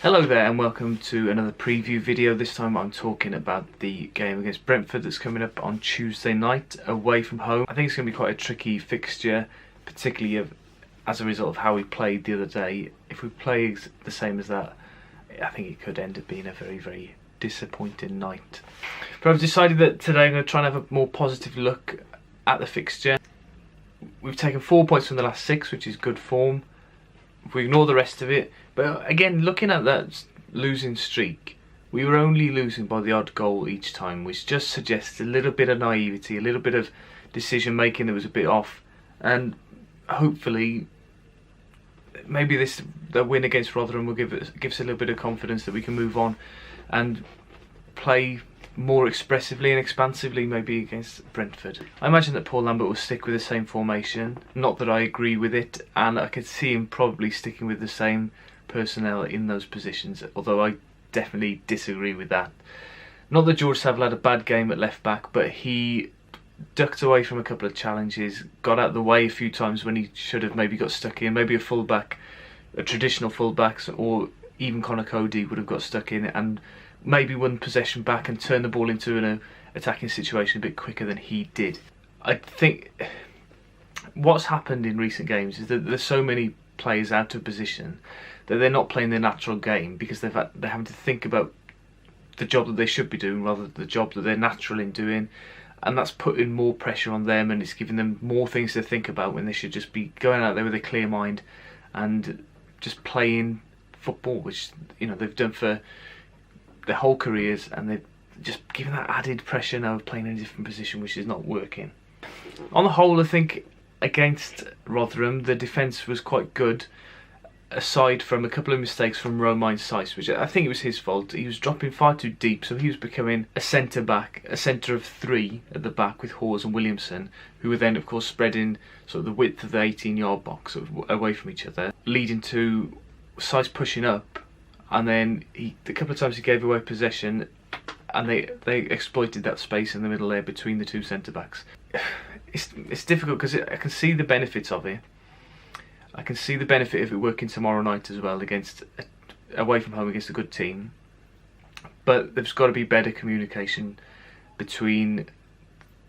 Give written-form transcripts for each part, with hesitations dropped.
Hello there and welcome to another preview video. This time I'm talking about the game against Brentford that's coming up on Tuesday night away from home. I think it's going to be quite a tricky fixture, particularly as a result of how we played the other day. If we play the same as that, I think it could end up being a very, very disappointing night. But I've decided that today I'm going to try and have a more positive look at the fixture. We've taken 4 points from the last 6, which is good form. If we ignore the rest of it, but again, looking at that losing streak, we were only losing by the odd goal each time, which just suggests a little bit of naivety, a little bit of decision making that was a bit off, and hopefully maybe the win against Rotherham will give us a little bit of confidence that we can move on and play more expressively and expansively maybe against Brentford. I imagine that Paul Lambert will stick with the same formation, not that I agree with it, and I could see him probably sticking with the same personnel in those positions, although I definitely disagree with that. Not that George Saville had a bad game at left back, but he ducked away from a couple of challenges, got out of the way a few times when he should have maybe got stuck in. Maybe a fullback, a traditional fullback, or even Conor Cody would have got stuck in and maybe won possession back and turned the ball into an attacking situation a bit quicker than he did. I think what's happened in recent games is that there's so many players out of position that they're not playing their natural game because they're having to think about the job that they should be doing rather than the job that they're natural in doing, and that's putting more pressure on them and it's giving them more things to think about when they should just be going out there with a clear mind and just playing football, which they've done for their whole careers, and they've just given that added pressure now of playing in a different position, which is not working. On the whole, I think against Rotherham the defence was quite good, aside from a couple of mistakes from Romain Saiss, which I think it was his fault. He was dropping far too deep, so he was becoming a centre of 3 at the back with Hawes and Williamson, who were then of course spreading sort of the width of the 18-yard box sort of away from each other, leading to Saiss pushing up, and then a couple of times he gave away possession and they exploited that space in the middle there between the two centre backs. It's difficult because I can see the benefits of it. I can see the benefit of it working tomorrow night as well away from home against a good team, but there's got to be better communication between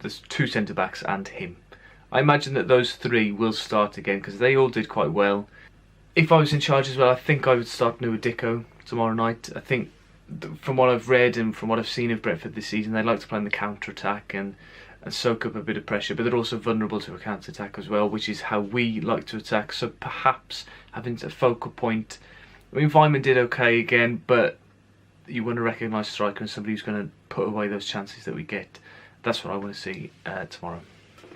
the two centre backs and him. I imagine that those 3 will start again because they all did quite well. If I was in charge as well, I think I would start Nuadiko tomorrow night. I think from what I've read and from what I've seen of Brentford this season, they like to play in the counter-attack and soak up a bit of pressure, but they're also vulnerable to a counter-attack as well, which is how we like to attack. So perhaps having a focal point. I mean, Weimann did okay again, but you want a recognised striker and somebody who's going to put away those chances that we get. That's what I want to see tomorrow.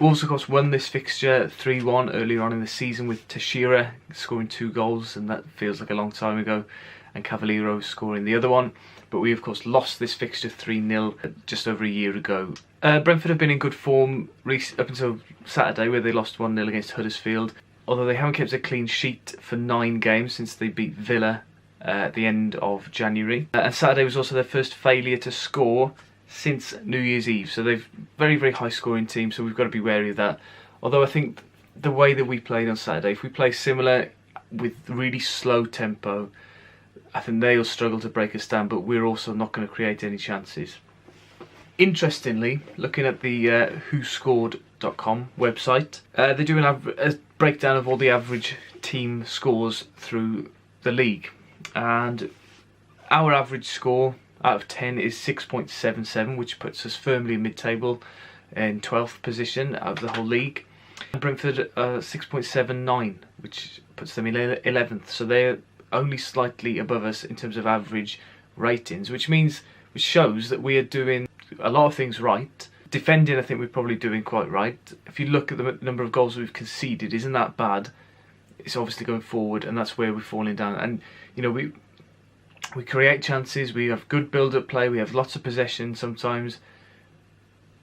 Wolves, of course, won this fixture 3-1 earlier on in the season with Teixeira scoring 2 goals, and that feels like a long time ago, and Cavaleiro scoring the other one. But we, of course, lost this fixture 3-0 just over a year ago. Brentford have been in good form up until Saturday, where they lost 1-0 against Huddersfield, although they haven't kept a clean sheet for 9 games since they beat Villa at the end of January. And Saturday was also their first failure to score since New Year's Eve, so they've very, very high scoring team, so we've got to be wary of that. Although I think the way that we played on Saturday, if we play similar with really slow tempo, I think they'll struggle to break us down, but we're also not going to create any chances. Interestingly, looking at the whoscored.com website, they do a breakdown of all the average team scores through the league, and our average score out of 10 is 6.77, which puts us firmly in mid-table in 12th position out of the whole league. And Brentford 6.79, which puts them in 11th, so they're only slightly above us in terms of average ratings, which shows that we are doing a lot of things right. Defending, I think we're probably doing quite right. If you look at the number of goals we've conceded, isn't that bad? It's obviously going forward, and that's where we're falling down. And we create chances, we have good build-up play, we have lots of possession sometimes,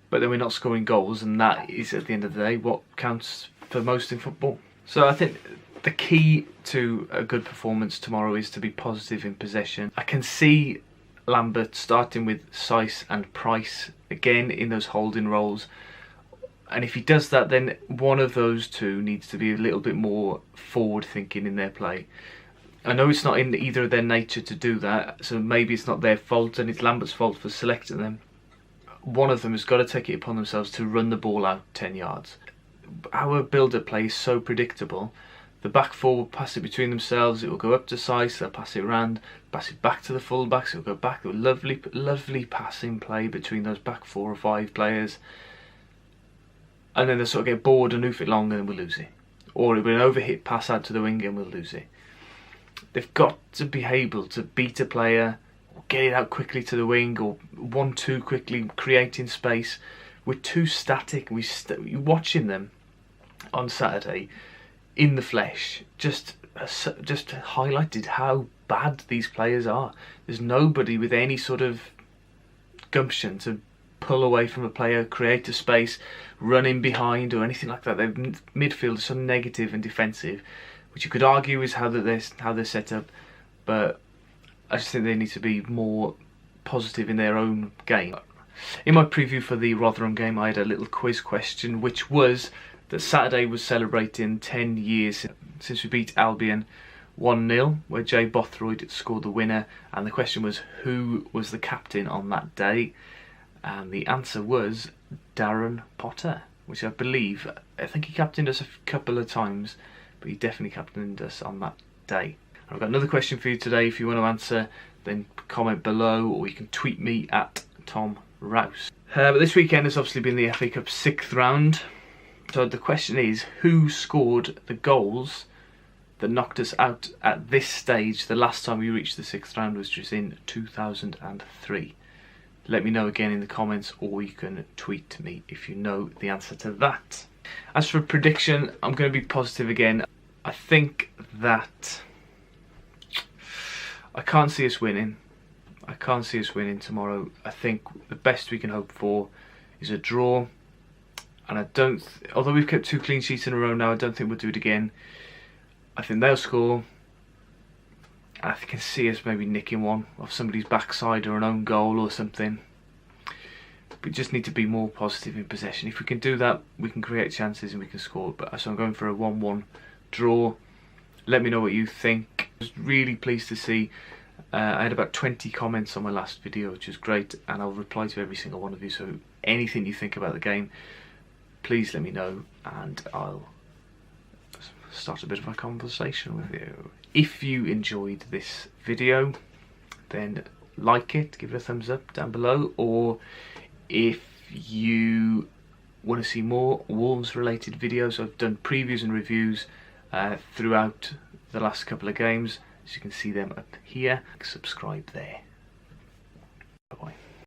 but then we're not scoring goals, and that is, at the end of the day, what counts for most in football. So I think the key to a good performance tomorrow is to be positive in possession. I can see Lambert starting with Saiss and Price again in those holding roles, and if he does that, then one of those two needs to be a little bit more forward thinking in their play. I know it's not in either of their nature to do that, so maybe it's not their fault and it's Lambert's fault for selecting them. One of them has got to take it upon themselves to run the ball out 10 yards. Our build-up play is so predictable. The back four will pass it between themselves, it will go up to Sice, they'll pass it around, pass it back to the full-backs, it'll go back. Lovely, lovely passing play between those back 4 or 5 players. And then they'll sort of get bored and hoof it long and we'll lose it. Or it'll be an overhit pass out to the wing and we'll lose it. They've got to be able to beat a player, or get it out quickly to the wing, or 1-2 quickly, creating space. We're too static. You're watching them on Saturday in the flesh, just highlighted how bad these players are. There's nobody with any sort of gumption to pull away from a player, create a space, run in behind or anything like that. Their midfield is so negative and defensive, which you could argue is how they're set up, but I just think they need to be more positive in their own game. In my preview for the Rotherham game, I had a little quiz question, which was that Saturday was celebrating 10 years since we beat Albion 1-0, where Jay Bothroyd scored the winner, and the question was who was the captain on that day, and the answer was Darren Potter, which I think he captained us a couple of times, but he definitely captained us on that day. I've got another question for you today. If you want to answer, then comment below, or you can tweet me at Tom Rouse. But this weekend has obviously been the FA Cup 6th round. So the question is, who scored the goals that knocked us out at this stage? The last time we reached the 6th round was just in 2003. Let me know again in the comments, or you can tweet to me if you know the answer to that. As for a prediction, I'm going to be positive again. I think that I can't see us winning. I can't see us winning tomorrow. I think the best we can hope for is a draw. And although we've kept 2 clean sheets in a row now, I don't think we'll do it again. I think they'll score. I can see us maybe nicking one off somebody's backside or an own goal or something. We just need to be more positive in possession. If we can do that, we can create chances and we can score. So I'm going for a 1-1 draw. Let me know what you think. I was really pleased to see. I had about 20 comments on my last video, which was great, and I'll reply to every single one of you. So anything you think about the game, please let me know, and I'll start a bit of a conversation with you. If you enjoyed this video, then like it, give it a thumbs up down below, or if you want to see more Wolves related videos, I've done previews and reviews throughout the last couple of games, so you can see them up here. Subscribe there. Bye bye.